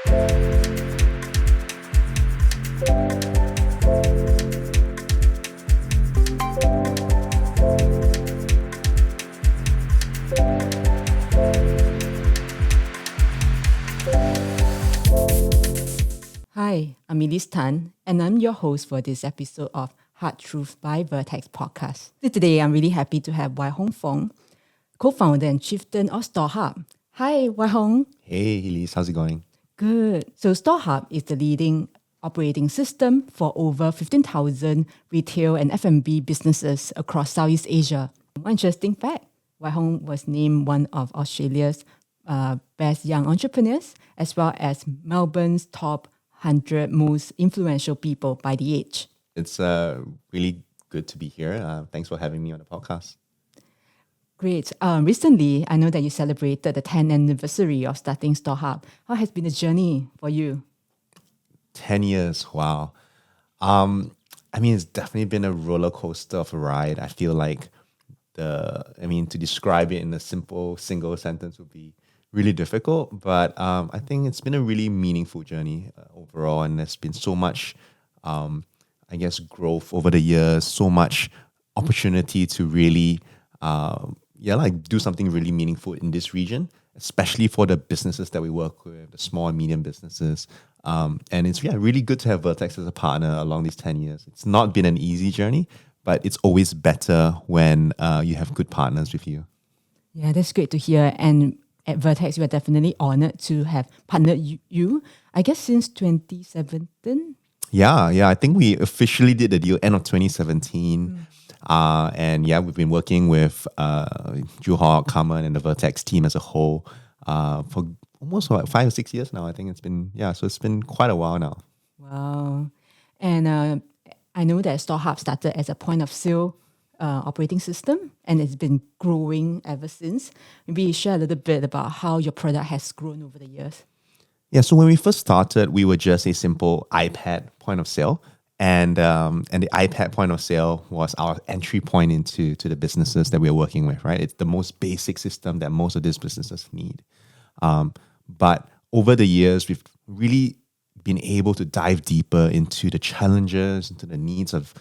Hi, I'm Elise Tan, and I'm your host for this episode of Hard Truth by Vertex podcast. So today, I'm really happy to have Wai Hong Fong, co-founder and chieftain of StoreHub. Hi, Wai Hong. Hey, Elise, how's it going? Good. So StoreHub is the leading operating system for over 15,000 retail and F&B businesses across Southeast Asia. One interesting fact, Wai Hong was named one of Australia's best young entrepreneurs, as well as Melbourne's top 100 most influential people by The Age. It's really good to be here. Thanks for having me on the podcast. Great. Recently, I know that you celebrated the 10th anniversary of starting StoreHub. How has been the journey for you? 10 years, wow. It's definitely been a roller coaster of a ride. I feel like to describe it in a simple single sentence would be really difficult, but I think it's been a really meaningful journey overall, and there's been so much, growth over the years, so much opportunity to really, do something really meaningful in this region, especially for the businesses that we work with, the small and medium businesses. And it's really good to have Vertex as a partner along these 10 years. It's not been an easy journey, but it's always better when you have good partners with you. Yeah, that's great to hear. And at Vertex, we are definitely honored to have partnered you, I guess, since 2017. Yeah. I think we officially did the deal end of 2017. We've been working with Juhok, Carmen, and the Vertex team as a whole for almost 5 or 6 years now. I think it's been, so it's been quite a while now. Wow. And I know that StoreHub started as a point of sale operating system, and it's been growing ever since. Maybe share a little bit about how your product has grown over the years. Yeah, so when we first started, we were just a simple iPad point of sale, and the iPad point of sale was our entry point into the businesses that we are working with. Right, it's the most basic system that most of these businesses need. But over the years, we've really been able to dive deeper into the challenges, into the needs of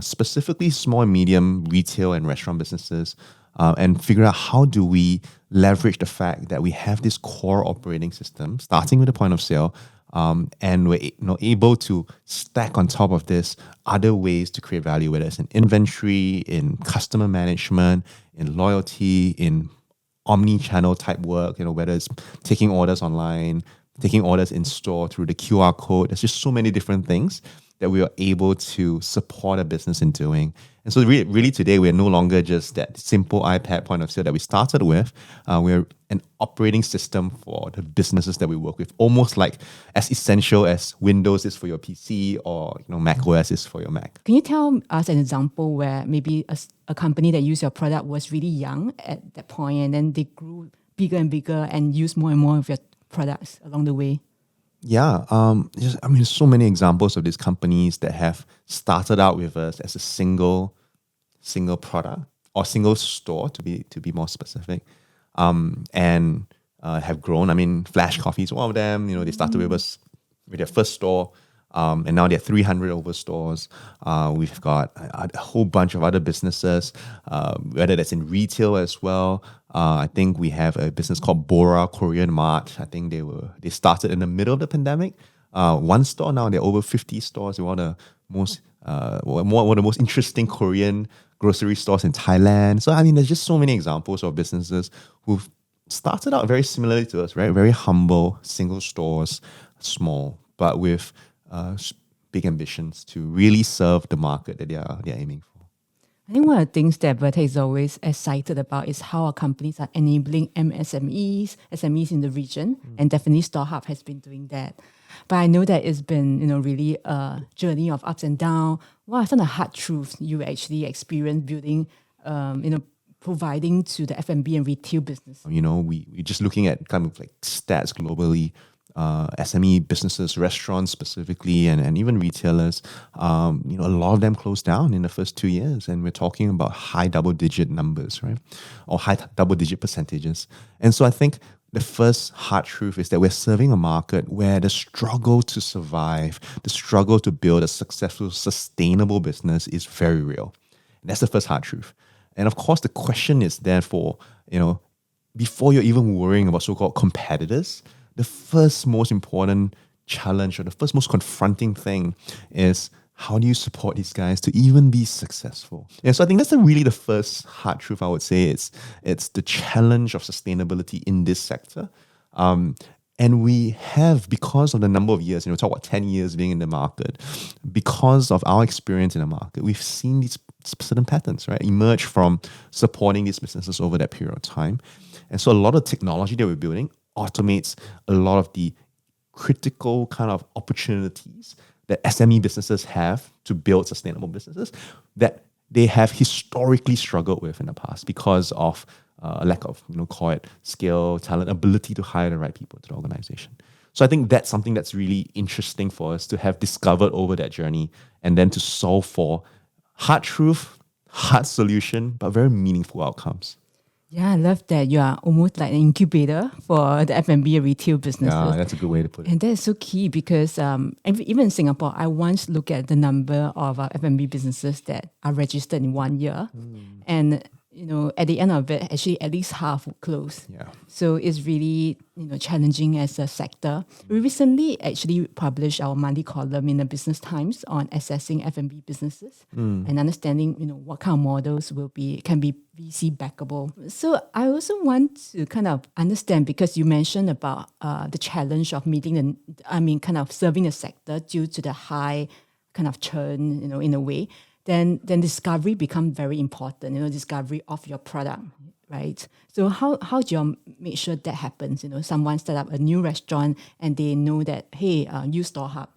specifically small and medium retail and restaurant businesses, and figure out how do we leverage the fact that we have this core operating system, starting with the point of sale, and we're able to stack on top of this other ways to create value, whether it's in inventory, in customer management, in loyalty, in omni-channel type work, whether it's taking orders online, taking orders in store through the QR code. There's just so many different things that we are able to support a business in doing. And so really today, we're no longer just that simple iPad point of sale that we started with. We're an operating system for the businesses that we work with, almost like as essential as Windows is for your PC or Mac OS is for your Mac. Can you tell us an example where maybe a company that used your product was really young at that point, and then they grew bigger and bigger and used more and more of your products along the way? Yeah, so many examples of these companies that have started out with us as a single product or single store to be more specific, and have grown. Flash Coffee is one of them. They started with us with their first store, and now there are 300 over stores. We've got a whole bunch of other businesses, whether that's in retail as well. I think we have a business called Bora Korean Mart. I think they started in the middle of the pandemic. One store now, there are over 50 stores. They're one of the most interesting Korean grocery stores in Thailand. So there's just so many examples of businesses who've started out very similarly to us, right? Very humble, single stores, small, but with big ambitions to really serve the market that they're aiming for. I think one of the things that Vertex is always excited about is how our companies are enabling SMEs in the region, and definitely StoreHub has been doing that. But I know that it's been, really a journey of ups and downs. What are some of the hard truths you actually experienced building, providing to the F&B and retail business? We're just looking at kind of like stats globally. SME businesses, restaurants specifically, and even retailers, a lot of them closed down in the first 2 years, and we're talking about high double-digit numbers, right? Or high double-digit percentages. And so I think the first hard truth is that we're serving a market where the struggle to survive, the struggle to build a successful, sustainable business is very real. And that's the first hard truth. And of course, the question is therefore, before you're even worrying about so-called competitors, the first most important challenge or the first most confronting thing is how do you support these guys to even be successful? Yeah, so I think that's really the first hard truth I would say. It's the challenge of sustainability in this sector. And we have, because of the number of years, talk about 10 years being in the market, because of our experience in the market, we've seen these certain patterns, right, emerge from supporting these businesses over that period of time. And so a lot of technology that we're building automates a lot of the critical kind of opportunities that SME businesses have to build sustainable businesses that they have historically struggled with in the past because of a lack of, call it skill, talent, ability to hire the right people to the organization. So I think that's something that's really interesting for us to have discovered over that journey and then to solve for hard truth, hard solution, but very meaningful outcomes. Yeah, I love that you are almost like an incubator for the F&B and retail businesses. Yeah, that's a good way to put it. And that is so key because even in Singapore, I once look at the number of F&B businesses that are registered in 1 year. And, at the end of it, actually at least half would close. Yeah. So it's really, challenging as a sector. We recently actually published our monthly column in the Business Times on assessing F&B businesses and understanding, what kind of models can be VC backable. So I also want to kind of understand, because you mentioned about the challenge of kind of serving the sector due to the high kind of churn, in a way. Then discovery becomes very important, discovery of your product, right? So how do you make sure that happens? Someone set up a new restaurant and they know that, hey, use StoreHub.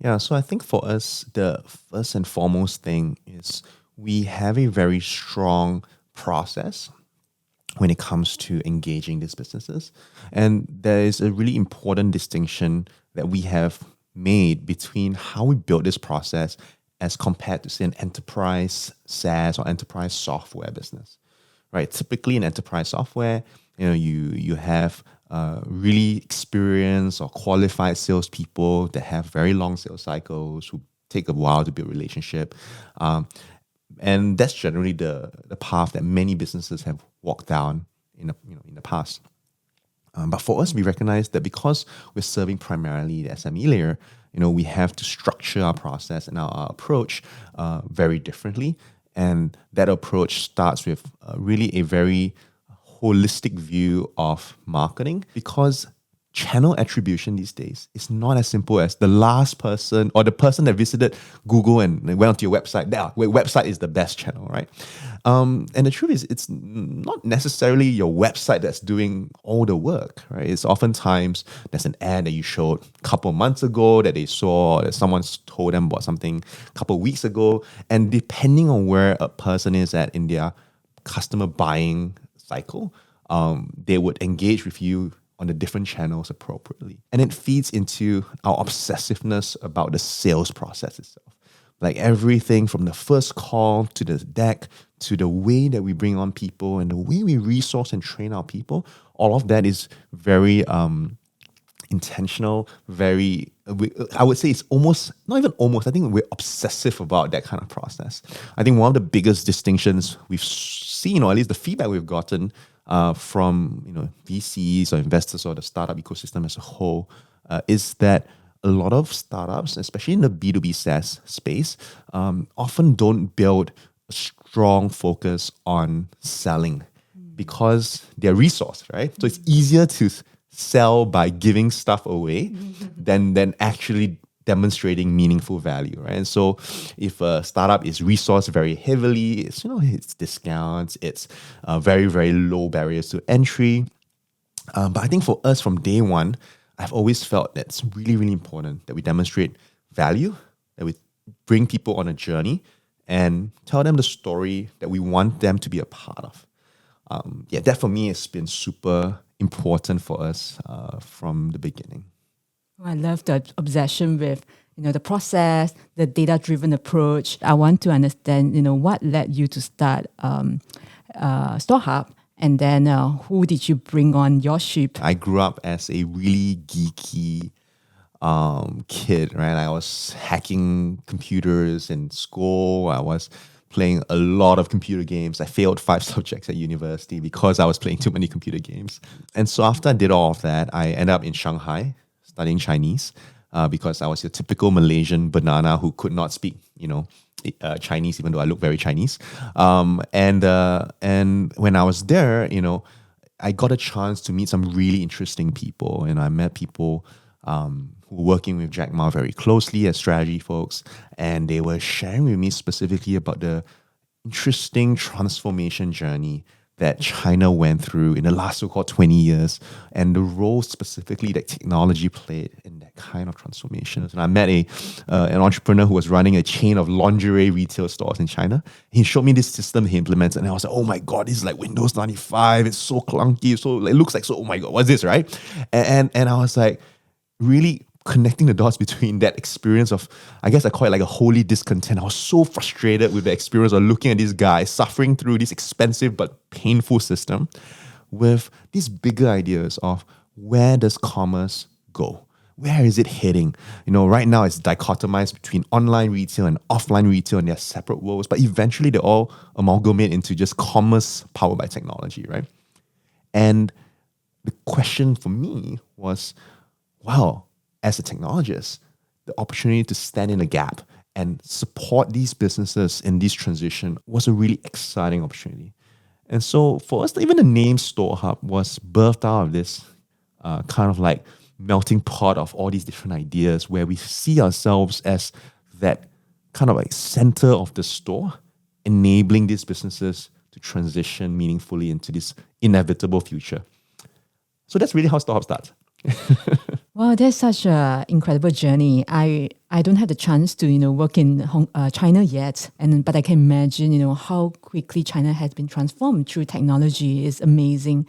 Yeah, so I think for us, the first and foremost thing is we have a very strong process when it comes to engaging these businesses. And there is a really important distinction that we have made between how we build this process as compared to, say, an enterprise SaaS or enterprise software business, right? Typically in enterprise software, you have really experienced or qualified salespeople that have very long sales cycles who take a while to build a relationship. And that's generally the path that many businesses have walked down in the past. But for us, we recognize that because we're serving primarily the SME layer, we have to structure our process and our approach very differently. And that approach starts with really a very holistic view of marketing, because channel attribution these days is not as simple as the last person or the person that visited Google and went onto your website. Your website is the best channel, right? And the truth is, it's not necessarily your website that's doing all the work, right? It's oftentimes there's an ad that you showed a couple of months ago that they saw, that someone's told them about something a couple of weeks ago. And depending on where a person is at in their customer buying cycle, they would engage with you on the different channels appropriately. And it feeds into our obsessiveness about the sales process itself. Like everything from the first call to the deck to the way that we bring on people and the way we resource and train our people, all of that is very intentional, I would say it's almost, not even almost, I think we're obsessive about that kind of process. I think one of the biggest distinctions we've seen, or at least the feedback we've gotten from VCs or investors or the startup ecosystem as a whole, is that a lot of startups, especially in the B2B SaaS space, often don't build a strong focus on selling because they're resourced, right? So it's easier to sell by giving stuff away than actually demonstrating meaningful value, right? And so if a startup is resourced very heavily, it's discounts, it's very, very low barriers to entry. But I think for us from day one, I've always felt that it's really, really important that we demonstrate value, that we bring people on a journey and tell them the story that we want them to be a part of. That for me has been super important for us from the beginning. I love the obsession with the process, the data-driven approach. I want to understand what led you to start StoreHub, And then who did you bring on your ship? I grew up as a really geeky kid, right? I was hacking computers in school. I was playing a lot of computer games. I failed 5 subjects at university because I was playing too many computer games. And so after I did all of that, I ended up in Shanghai studying Chinese because I was a typical Malaysian banana who could not speak, Chinese, even though I look very Chinese. And when I was there, I got a chance to meet some really interesting people, and I met people who were working with Jack Ma very closely as strategy folks, and they were sharing with me specifically about the interesting transformation journey that China went through in the last so-called 20 years, and the role specifically that technology played in that kind of transformation. And I met an entrepreneur who was running a chain of lingerie retail stores in China. He showed me this system he implemented, and I was like, oh my God, this is like Windows 95. It's so clunky. So it looks like, oh my God, what's this, right? And I was like, really connecting the dots between that experience of, I guess I call it like a holy discontent. I was so frustrated with the experience of looking at this guy suffering through this expensive but painful system with these bigger ideas of where does commerce go? Where is it heading? Right now it's dichotomized between online retail and offline retail, and they're separate worlds, but eventually they all amalgamate into just commerce powered by technology, right? And the question for me was, wow, as a technologist, the opportunity to stand in a gap and support these businesses in this transition was a really exciting opportunity. And so for us, even the name StoreHub was birthed out of this kind of like melting pot of all these different ideas where we see ourselves as that kind of like center of the store, enabling these businesses to transition meaningfully into this inevitable future. So that's really how StoreHub starts. Wow, that's such an incredible journey. I don't have the chance to work in China yet, but I can imagine how quickly China has been transformed through technology is amazing.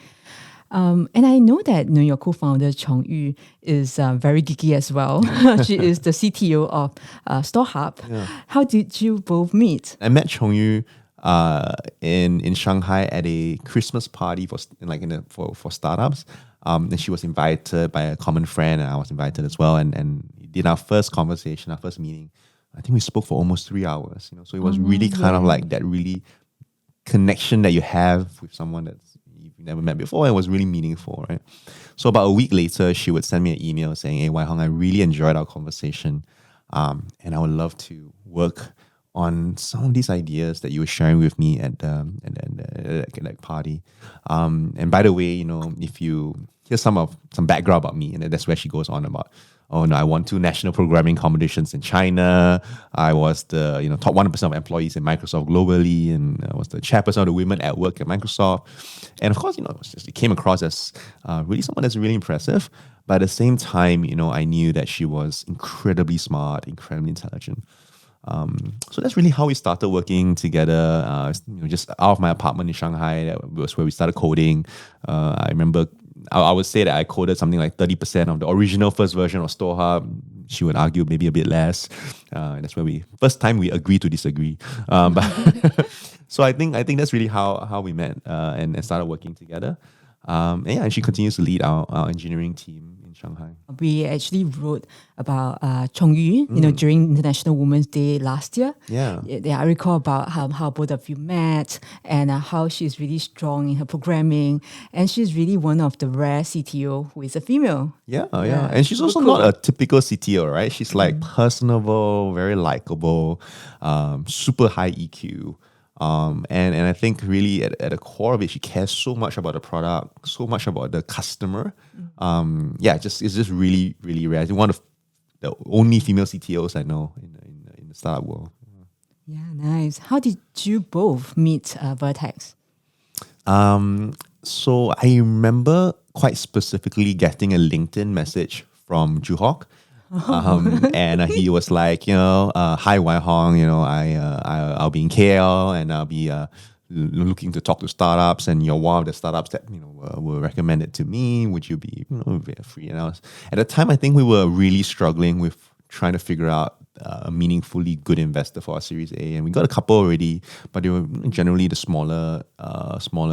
And I know that your co-founder Chong Yu is very geeky as well. She is the CTO of StoreHub. Yeah. How did you both meet? I met Chong Yu in Shanghai at a Christmas party for startups. And she was invited by a common friend, and I was invited as well. And we did our first conversation, our first meeting. I think we spoke for almost 3 hours. So it was really kind of like that really connection that you have with someone that you've never met before, and it was really meaningful, right? So about a week later, she would send me an email saying, "Hey, Wai Hong, I really enjoyed our conversation, and I would love to work on some of these ideas that you were sharing with me at that party. And by the way, if you hear some background about me, and that's where she goes on about, oh no, I won 2 national programming competitions in China. I was the top 1% of employees in Microsoft globally, and I was the chairperson of the women at work at Microsoft. And of course, it came across as really someone that's really impressive. But at the same time, I knew that she was incredibly smart, incredibly intelligent. So that's really how we started working together. Just out of my apartment in Shanghai, that was where we started coding. I remember I would say that I coded something like 30% of the original first version of StoreHub. She would argue maybe a bit less. That's where first time we agreed to disagree. But so I think that's really how we met and started working together. And she continues to lead our engineering team in Shanghai. We actually wrote about Chong Yu, during International Women's Day last year. Yeah. I recall about how both of you met and how she's really strong in her programming. And she's really one of the rare CTO who is a female. Yeah. And she's also not a typical CTO, right? She's like personable, very likable, super high EQ. And I think really at the core of it, she cares so much about the product, so much about the customer. It's just really, really rare. She's one of the only female CTOs I know in the startup world. Yeah, nice. How did you both meet Vertex? So I remember quite specifically getting a LinkedIn message from Juhok. And he was like, hi Wai Hong, I'll be in KL and I'll be looking to talk to startups, and you're one of the startups that were recommended to me. Would you be free? And at the time, I think we were really struggling with trying to figure out a meaningfully good investor for our Series A, and we got a couple already, but they were generally the smaller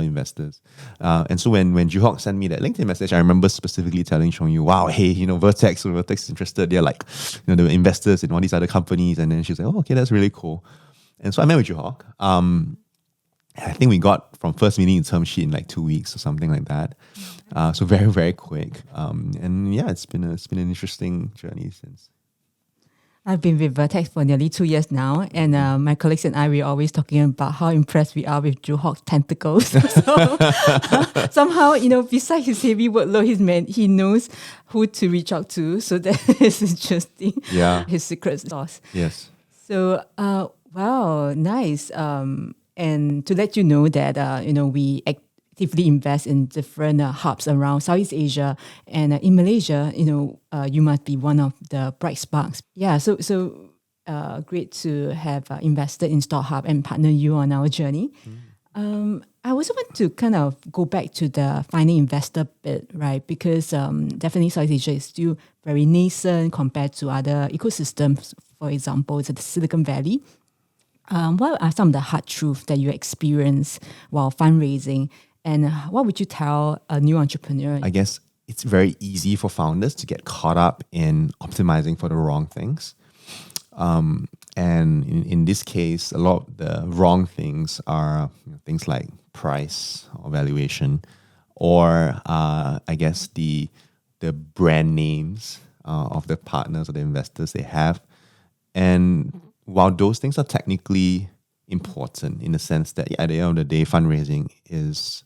investors. And so when Joo-Hock sent me that LinkedIn message, I remember specifically telling Chong Yu, "Wow, hey, Vertex is interested. They're like, the investors in all these other companies." And then she's like, "Oh, okay, that's really cool." And so I met with Joo-Hock. I think we got from first meeting term sheet in like 2 weeks or something like that. So very, very quick. And yeah, it's been an interesting journey since. I've been with Vertex for nearly 2 years now, and my colleagues and I, we're always talking about how impressed we are with Joo-Hock's tentacles. So, somehow, besides his heavy workload, he knows who to reach out to. So that is interesting. Yeah. His secret sauce. Yes. So, wow, nice. And to let you know that, we actively invest in different hubs around Southeast Asia. And in Malaysia, you must be one of the bright sparks. Yeah, so great to have invested in StoreHub and partner you on our journey. I also want to kind of go back to the finding investor bit, right? Because definitely Southeast Asia is still very nascent compared to other ecosystems. For example, the Silicon Valley. What are some of the hard truths that you experience while fundraising? And what would you tell a new entrepreneur? I guess it's very easy for founders to get caught up in optimizing for the wrong things. And in this case, a lot of the wrong things are things like price or valuation, or I guess the brand names of the partners or the investors they have. And while those things are technically important in the sense that at the end of the day, fundraising has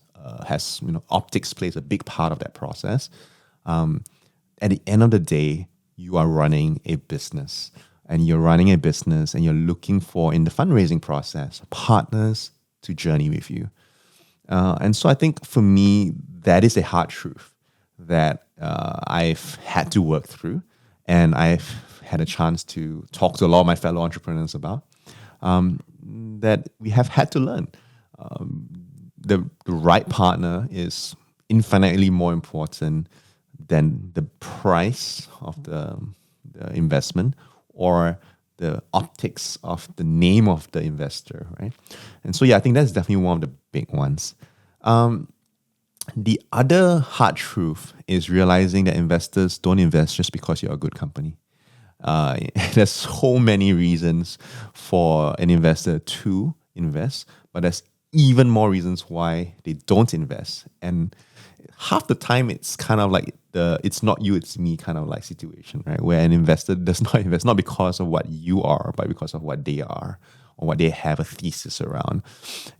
optics plays a big part of that process. At the end of the day, you are running a business, and you're looking for, in the fundraising process, partners to journey with you. And so I think for me, that is a hard truth that I've had to work through, and I've had a chance to talk to a lot of my fellow entrepreneurs about, that we have had to learn. The right partner is infinitely more important than the price of the investment or the optics of the name of the investor, right? And so, yeah, I think that's definitely one of the big ones. The other hard truth is realizing that investors don't invest just because you're a good company. There's so many reasons for an investor to invest, but there's even more reasons why they don't invest. And half the time it's kind of like it's not you, it's me kind of like situation, right? Where an investor does not invest, not because of what you are, but because of what they are or what they have a thesis around.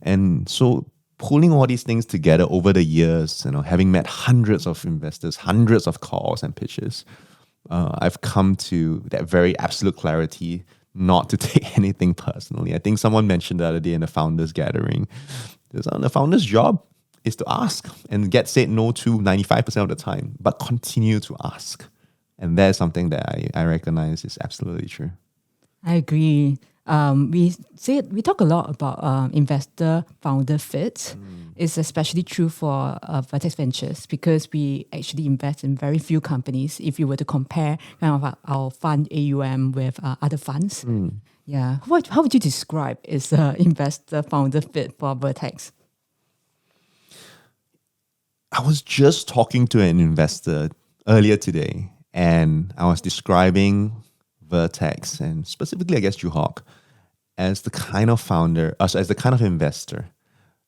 And so pulling all these things together over the years, having met hundreds of investors, hundreds of calls and pitches, I've come to that very absolute clarity not to take anything personally. I think someone mentioned the other day in the founders gathering, the founder's job is to ask and get said no to 95% of the time, but continue to ask. And that's something that I recognize is absolutely true. I agree. We talk a lot about investor-founder fit. It's especially true for Vertex Ventures because we actually invest in very few companies. If you were to compare kind of our fund AUM with other funds, yeah. How would you describe is investor-founder fit for Vertex? I was just talking to an investor earlier today, and I was describing Vertex and specifically, I guess, Joo-Hock as the kind of founder, as the kind of investor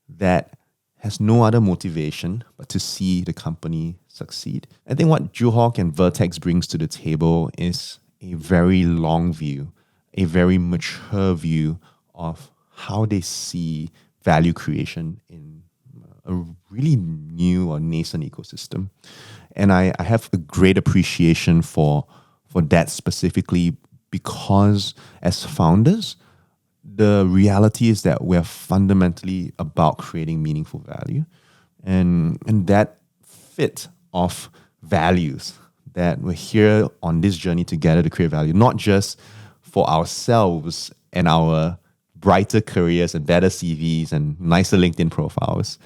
that has no other motivation but to see the company succeed. I think what Joo-Hock and Vertex brings to the table is a very long view, a very mature view of how they see value creation in a really new or nascent ecosystem. And I have a great appreciation for that specifically because as founders, the reality is that we're fundamentally about creating meaningful value. And that fit of values that we're here on this journey together to create value, not just for ourselves and our brighter careers and better CVs and nicer LinkedIn profiles,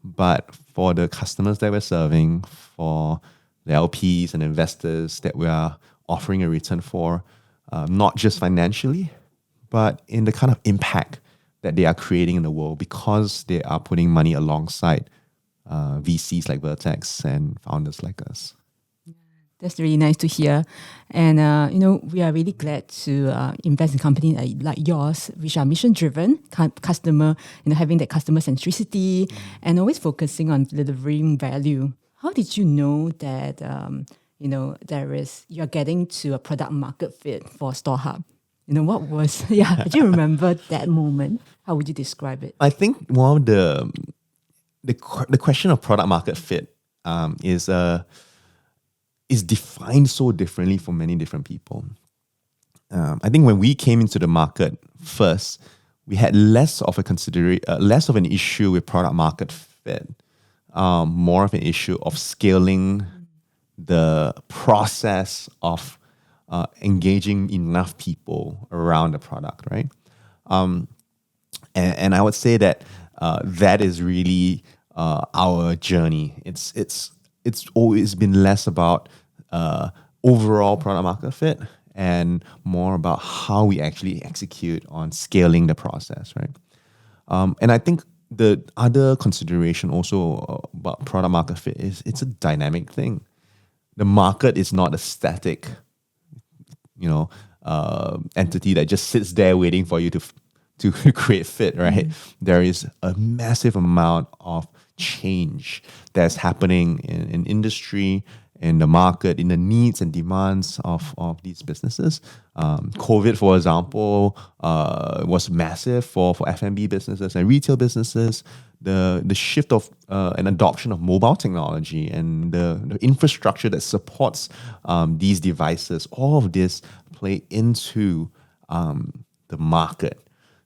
but for the customers that we're serving, for the LPs and investors that we are offering a return for, not just financially, but in the kind of impact that they are creating in the world because they are putting money alongside VCs like Vertex and founders like us. That's really nice to hear. And, we are really glad to invest in companies like yours, which are mission-driven, customer, having that customer centricity and always focusing on delivering value. How did you know that, you're getting to a product market fit for StoreHub? What was, do you remember that moment? How would you describe it? I think one of the question of product market fit is defined so differently for many different people. I think when we came into the market first, we had less of an issue with product market fit, more of an issue of scaling the process of engaging enough people around the product, right? And I would say that that is really our journey. It's always been less about overall product market fit and more about how we actually execute on scaling the process, right? And I think the other consideration also about product market fit is it's a dynamic thing. The market is not a static, entity that just sits there waiting for you to create fit, right? There is a massive amount of change that's happening in industry, in the market, in the needs and demands of these businesses. COVID, for example, was massive for F&B businesses and retail businesses. The shift of and adoption of mobile technology and the infrastructure that supports these devices, all of this play into the market.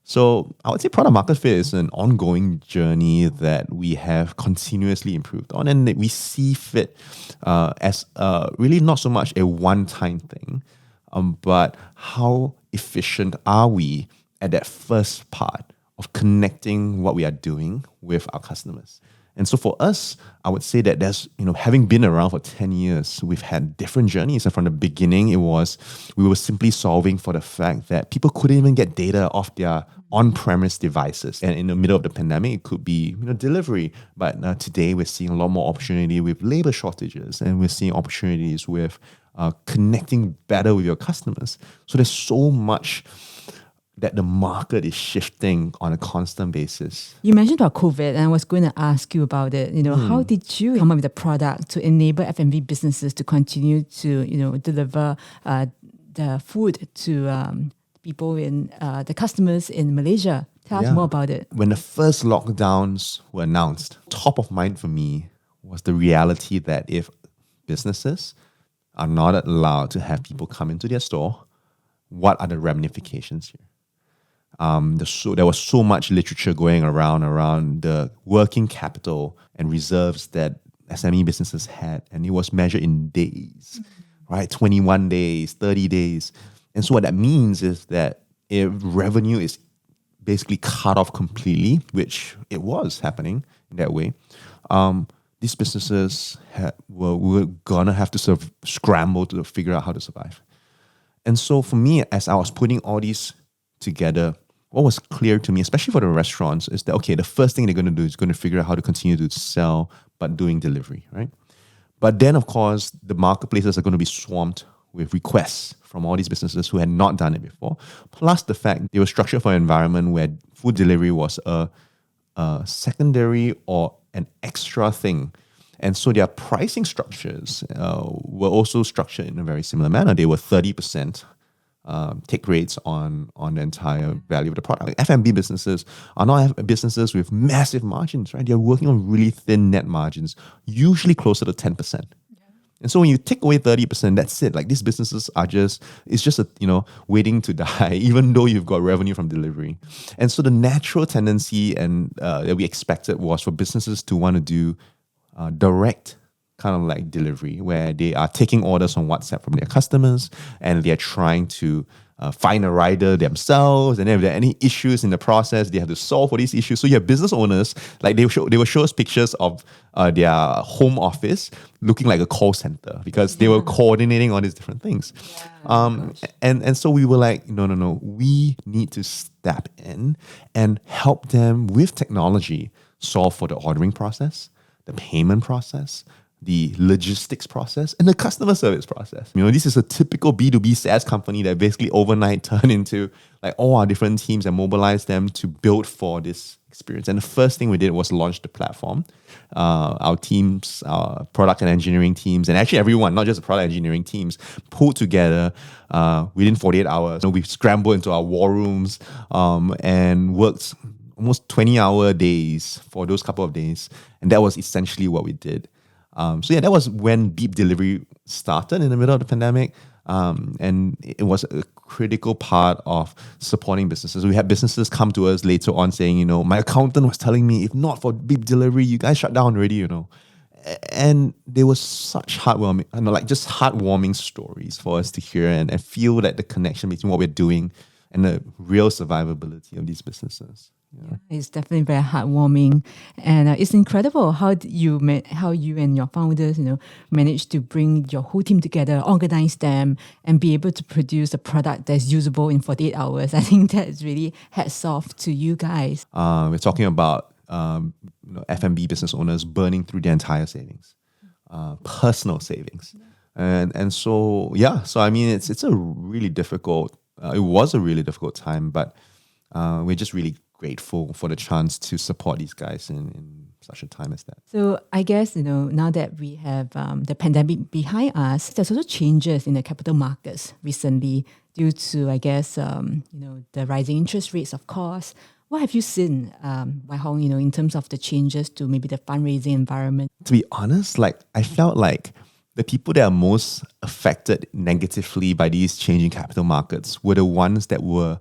So I would say product market fit is an ongoing journey that we have continuously improved on, and that we see fit as really not so much a one-time thing, but how efficient are we at that first part of connecting what we are doing with our customers. And so for us, I would say that there's, having been around for 10 years, we've had different journeys. And from the beginning, we were simply solving for the fact that people couldn't even get data off their on-premise devices. And in the middle of the pandemic, it could be, delivery. But today we're seeing a lot more opportunity with labor shortages, and we're seeing opportunities with connecting better with your customers. So there's so much that the market is shifting on a constant basis. You mentioned about COVID, and I was going to ask you about it. How did you come up with a product to enable F&B businesses to continue to, deliver the food to people the customers in Malaysia? Tell us more about it. When the first lockdowns were announced, top of mind for me was the reality that if businesses are not allowed to have people come into their store, what are the ramifications here? There was so much literature going around the working capital and reserves that SME businesses had, and it was measured in days, right? 21 days, 30 days. And so what that means is that if revenue is basically cut off completely, which it was happening in that way, these businesses were gonna have to scramble to figure out how to survive. And so for me, as I was putting all these together, what was clear to me, especially for the restaurants, is that, okay, the first thing they're going to do is going to figure out how to continue to sell, but doing delivery, right? But then, of course, the marketplaces are going to be swamped with requests from all these businesses who had not done it before. Plus the fact they were structured for an environment where food delivery was a secondary or an extra thing. And so their pricing structures were also structured in a very similar manner. They were 30% take rates on the entire value of the product. F&B businesses are not businesses with massive margins, right? They're working on really thin net margins, usually closer to 10%. And so when you take away 30%, that's it. Like these businesses it's just waiting to die, even though you've got revenue from delivery. And so the natural tendency that we expected was for businesses to want to do direct kind of like delivery, where they are taking orders on WhatsApp from their customers and they're trying to find a rider themselves, and then if there are any issues in the process, they have to solve for these issues. So you have business owners, like they will show us pictures of their home office looking like a call center because they were coordinating all these different things. And so we were like, no, we need to step in and help them with technology solve for the ordering process, the payment process, the logistics process, and the customer service process. This is a typical B2B SaaS company that basically overnight turned into like all our different teams and mobilized them to build for this experience. And the first thing we did was launch the platform. Our teams, our product and engineering teams, and actually everyone, not just the product engineering teams, pulled together within 48 hours. We scrambled into our war rooms and worked almost 20-hour days for those couple of days. And that was essentially what we did. That was when Beep Delivery started in the middle of the pandemic. And it was a critical part of supporting businesses. We had businesses come to us later on saying, my accountant was telling me, if not for Beep Delivery, you guys shut down already, And there was such heartwarming stories for us to hear and feel that the connection between what we're doing and the real survivability of these businesses. Yeah. It's definitely very heartwarming, and it's incredible how you and your founders, managed to bring your whole team together, organize them, and be able to produce a product that's usable in 48 hours. I think that is really hats off to you guys. We're talking about F&B business owners burning through their entire savings, personal savings, so I mean it's a really difficult. It was a really difficult time, but we're just really grateful for the chance to support these guys in such a time as that. So I guess, now that we have the pandemic behind us, there's also changes in the capital markets recently due to, I guess, the rising interest rates, of course. What have you seen, Wai Hong, in terms of the changes to maybe the fundraising environment? To be honest, I felt like the people that are most affected negatively by these changing capital markets were the ones that were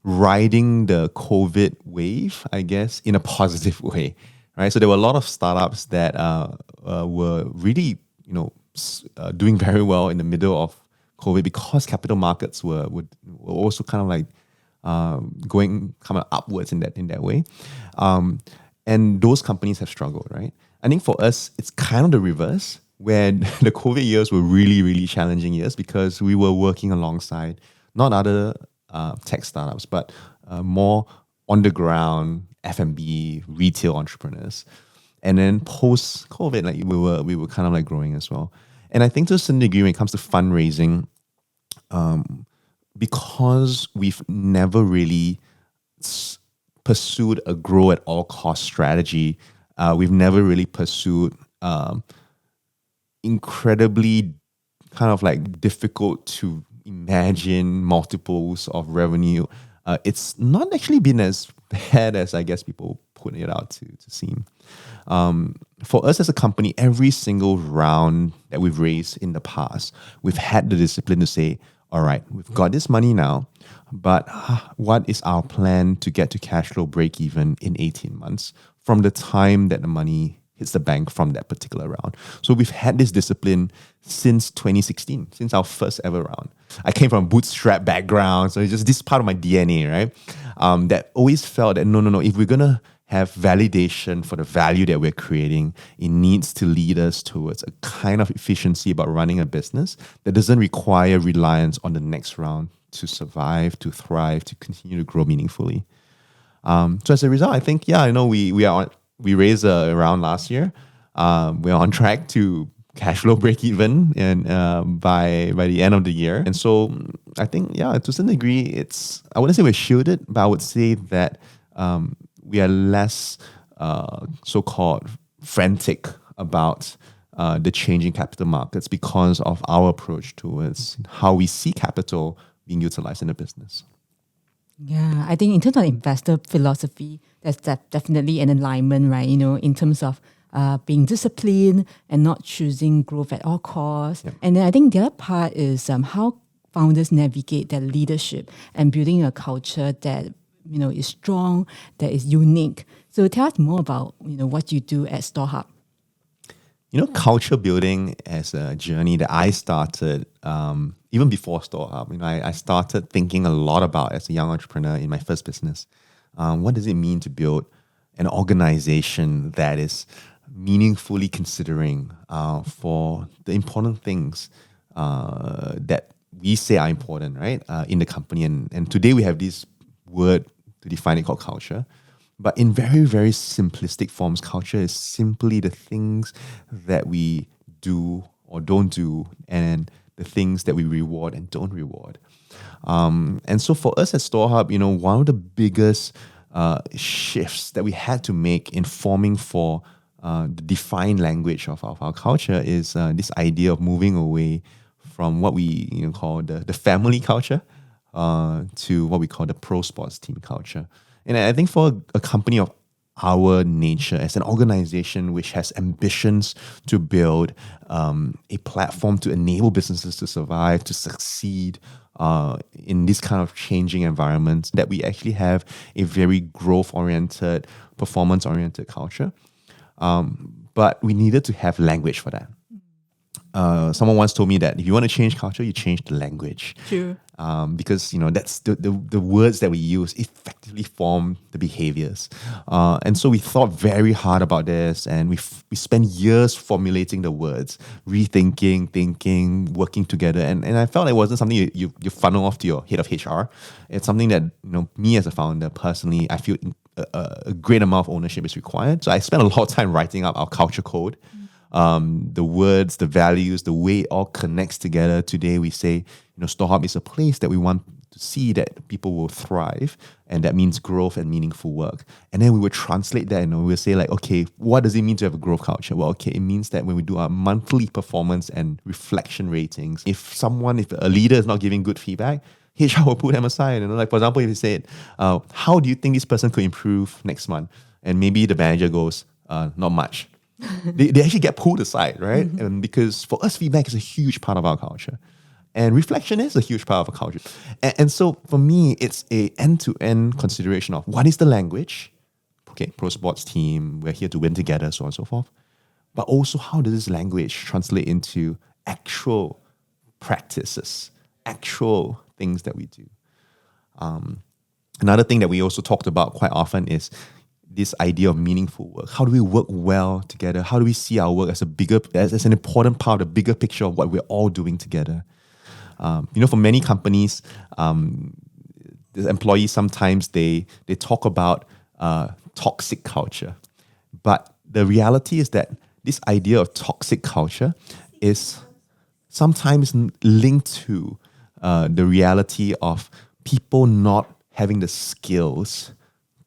riding the COVID wave, I guess, in a positive way, right? So there were a lot of startups that were really, doing very well in the middle of COVID because capital markets were also kind of like going kind of upwards in that way, and those companies have struggled, right? I think for us, it's kind of the reverse, where the COVID years were really, really challenging years because we were working alongside not other tech startups, but more on the ground F&B retail entrepreneurs. And then post COVID, we were kind of like growing as well. And I think to a certain degree, when it comes to fundraising, because we've never really pursued a grow at all cost strategy, we've never really pursued incredibly kind of like difficult to imagine multiples of revenue. It's not actually been as bad as I guess people put it out to seem. For us as a company, every single round that we've raised in the past, we've had the discipline to say, all right, we've got this money now, but what is our plan to get to cash flow break even in 18 months from the time that the money hits the bank from that particular round? So we've had this discipline since 2016, since our first ever round. I came from a bootstrap background, so it's just this part of my DNA, right? That always felt that no, if we're going to have validation for the value that we're creating, it needs to lead us towards a kind of efficiency about running a business that doesn't require reliance on the next round to survive, to thrive, to continue to grow meaningfully. So as a result, I think, we raised a round last year. We're on track to cash flow break even and by the end of the year. And so I think, to some degree, I wouldn't say we're shielded, but I would say that we are less so-called frantic about the changing capital markets because of our approach towards how we see capital being utilized in the business. Yeah, I think in terms of investor philosophy, there's definitely an alignment, right? In terms of being disciplined and not choosing growth at all costs. Yep. And then I think the other part is how founders navigate their leadership and building a culture that is strong, that is unique. So tell us more about what you do at StoreHub. Culture building as a journey that I started even before StoreHub. I started thinking a lot about as a young entrepreneur in my first business. What does it mean to build an organization that is meaningfully considering for the important things that we say are important, right, in the company. And today we have this word to define it called culture. But in very, very simplistic forms, culture is simply the things that we do or don't do, and the things that we reward and don't reward. And so for us at StoreHub, one of the biggest shifts that we had to make in forming for the defined language of our culture is this idea of moving away from what we call the family culture to what we call the pro sports team culture. And I think for a company of our nature, as an organization which has ambitions to build a platform to enable businesses to survive, to succeed in this kind of changing environment, that we actually have a very growth-oriented, performance-oriented culture. But we needed to have language for that. Someone once told me that if you want to change culture, you change the language. True. Because that's the words that we use effectively form the behaviors. And so we thought very hard about this, and we spent years formulating the words, rethinking, thinking, working together. And I felt it wasn't something you funnel off to your head of HR. It's something that me as a founder personally, I feel a great amount of ownership is required. So I spent a lot of time writing up our culture code. The words, the values, the way it all connects together. Today we say, StoreHub is a place that we want to see that people will thrive, and that means growth and meaningful work. And then we would translate that and we would say okay, what does it mean to have a growth culture? Well, okay, it means that when we do our monthly performance and reflection ratings, if a leader is not giving good feedback, HR will put them aside. For example, if you say, how do you think this person could improve next month? And maybe the manager goes, not much. They actually get pulled aside, right? Mm-hmm. And because for us, feedback is a huge part of our culture. And reflection is a huge part of our culture. And so for me, it's a end-to-end consideration of what is the language? Okay, pro sports team, we're here to win together, so on and so forth. But also, how does this language translate into actual practices, actual things that we do? Another thing that we also talked about quite often is this idea of meaningful work. How do we work well together? How do we see our work as as an important part of the bigger picture of what we're all doing together? For many companies, the employees sometimes they talk about toxic culture, but the reality is that this idea of toxic culture is sometimes linked to the reality of people not having the skills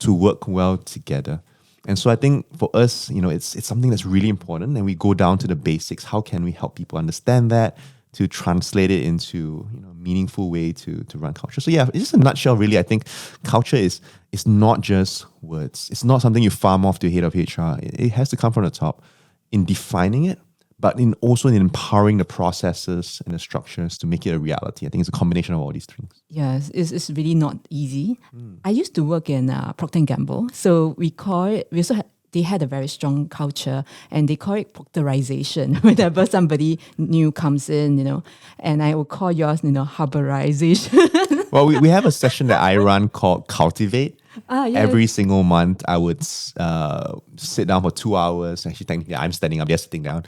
to work well together. And so I think for us, it's something that's really important, and we go down to the basics. How can we help people understand that, to translate it into a meaningful way to run culture? So yeah, it's just a nutshell, really. I think culture is not just words. It's not something you farm off to your head of HR. It has to come from the top in defining it, but also in empowering the processes and the structures to make it a reality. I think it's a combination of all these things. Yes, it's really not easy. I used to work in Procter & Gamble. So they had a very strong culture, and they call it proctorization. Whenever somebody new comes in, and I will call yours, hubberization. Well, we have a session that I run called Cultivate. Every single month, I would sit down for 2 hours. Actually, technically, I'm standing up, they're sitting down,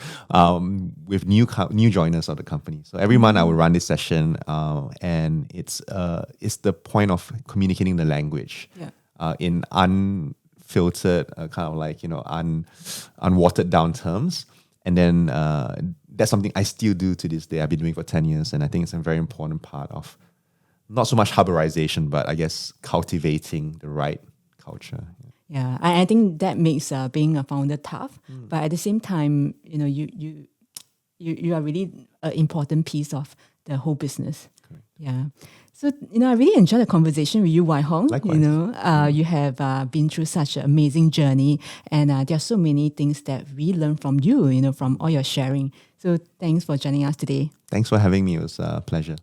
with new joiners of the company. So every month, I would run this session, and it's the point of communicating the language in unfiltered, unwatered down terms. And then that's something I still do to this day. I've been doing for 10 years, and I think it's a very important part of not so much hubberization, but I guess cultivating the right culture. Yeah, I think that makes being a founder tough. But at the same time, you are really an important piece of the whole business. Correct. Yeah. So, I really enjoyed the conversation with you, Wai Hong. Likewise. You have been through such an amazing journey, and there are so many things that we learn from you, from all your sharing. So thanks for joining us today. Thanks for having me. It was a pleasure.